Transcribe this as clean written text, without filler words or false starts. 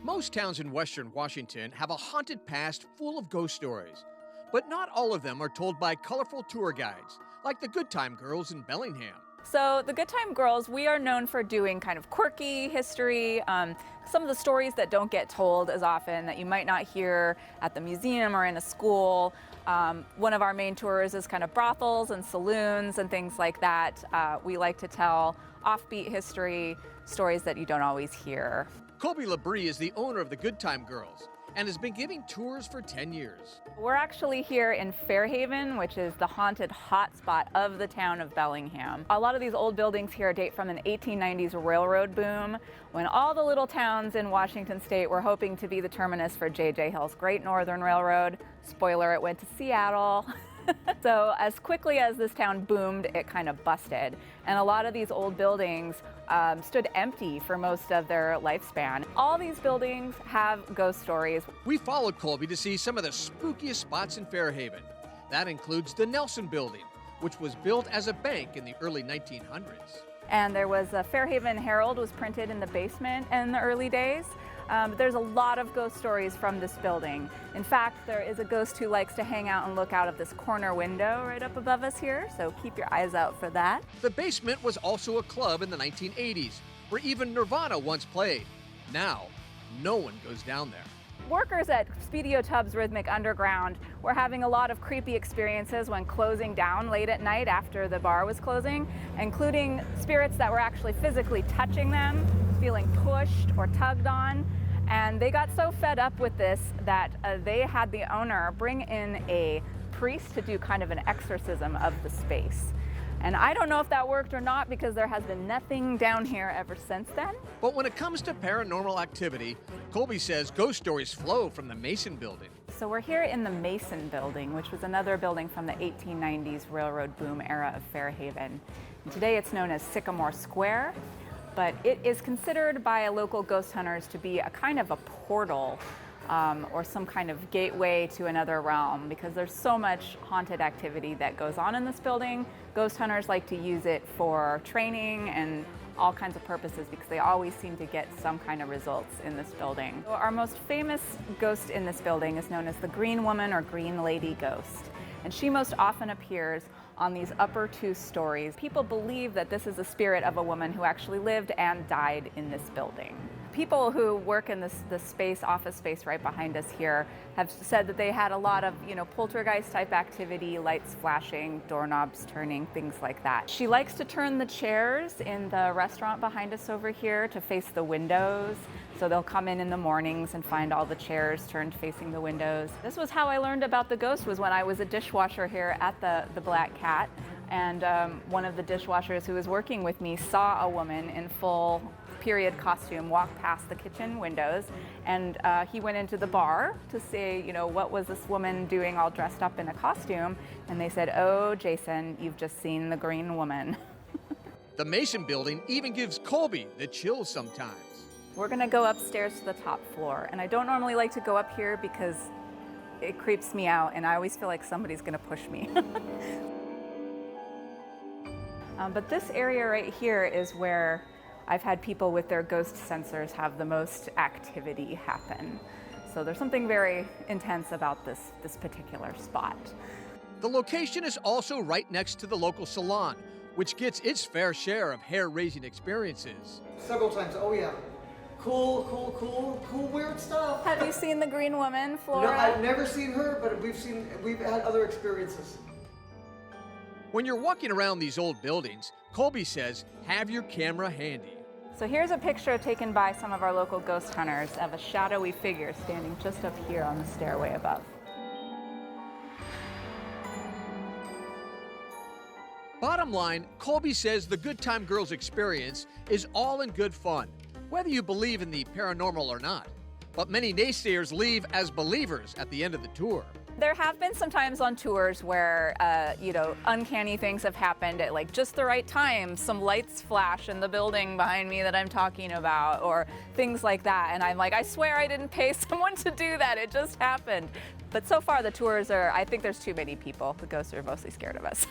Most towns in western Washington have a haunted past full of ghost stories, but not all of them are told by colorful tour guides, like the Good Time Girls in Bellingham. So the Good Time Girls, we are known for doing kind of quirky history, some of the stories that don't get told as often, that you might not hear at the museum or in a school. One of our main tours is kind of brothels and saloons and things like that. We like to tell offbeat history, stories that you don't always hear. Kolby LaBree is the owner of the Good Time Girls and has been giving tours for 10 years. We're actually here in Fairhaven, which is the haunted hotspot of the town of Bellingham. A lot of these old buildings here date from an 1890s railroad boom, when all the little towns in Washington state were hoping to be the terminus for J.J. Hill's Great Northern Railroad. Spoiler, it went to Seattle. So as quickly as this town boomed, it kind of busted. And a lot of these old buildings stood empty for most of their lifespan. All these buildings have ghost stories. We followed Kolby to see some of the spookiest spots in Fairhaven. That includes the Nelson Building, which was built as a bank in the early 1900s. And there was a Fairhaven Herald was printed in the basement in the early days. There's a lot of ghost stories from this building. In fact, there is a ghost who likes to hang out and look out of this corner window right up above us here, so keep your eyes out for that. The basement was also a club in the 1980s, where even Nirvana once played. Now, no one goes down there. Workers at Speedio Tubbs Rhythmic Underground were having a lot of creepy experiences when closing down late at night after the bar was closing, including spirits that were actually physically touching them, feeling pushed or tugged on. And they got so fed up with this that they had the owner bring in a priest to do kind of an exorcism of the space. And I don't know if that worked or not, because there has been nothing down here ever since then. But when it comes to paranormal activity, Kolby says ghost stories flow from the Mason Building. So we're here in the Mason Building, which was another building from the 1890s railroad boom era of Fairhaven. And today it's known as Sycamore Square, but it is considered by local ghost hunters to be a kind of a portal or some kind of gateway to another realm, because there's so much haunted activity that goes on in this building. Ghost hunters like to use it for training and all kinds of purposes, because they always seem to get some kind of results in this building. So our most famous ghost in this building is known as the Green Woman or Green Lady Ghost, and she most often appears on these upper two stories. People believe that this is the spirit of a woman who actually lived and died in this building. People who work in this space, office space right behind us here, have said that they had a lot of, poltergeist type activity, lights flashing, doorknobs turning, things like that. She likes to turn the chairs in the restaurant behind us over here to face the windows. So they'll come in the mornings and find all the chairs turned facing the windows. This was how I learned about the ghost, was when I was a dishwasher here at the Black Cat. And one of the dishwashers who was working with me saw a woman in full period costume walk past the kitchen windows, and he went into the bar to say, what was this woman doing all dressed up in a costume? And they said, "Oh, Jason, you've just seen the Green Woman." The Mason Building even gives Kolby the chills sometimes. We're gonna go upstairs to the top floor, and I don't normally like to go up here because it creeps me out, and I always feel like somebody's gonna push me. But this area right here is where I've had people with their ghost sensors have the most activity happen. So there's something very intense about this particular spot. The location is also right next to the local salon, which gets its fair share of hair-raising experiences. Several times, oh yeah. Cool, weird stuff. Have you seen the Green Woman, Flora? No, I've never seen her, but we've had other experiences. When you're walking around these old buildings, Kolby says, have your camera handy. So here's a picture taken by some of our local ghost hunters of a shadowy figure standing just up here on the stairway above. Bottom line, Kolby says the Good Time Girls experience is all in good fun, whether you believe in the paranormal or not. But many naysayers leave as believers at the end of the tour. There have been some times on tours where, uncanny things have happened at like just the right time. Some lights flash in the building behind me that I'm talking about, or things like that. And I'm like, I swear I didn't pay someone to do that. It just happened. But so far the tours I think there's too many people. The ghosts are mostly scared of us.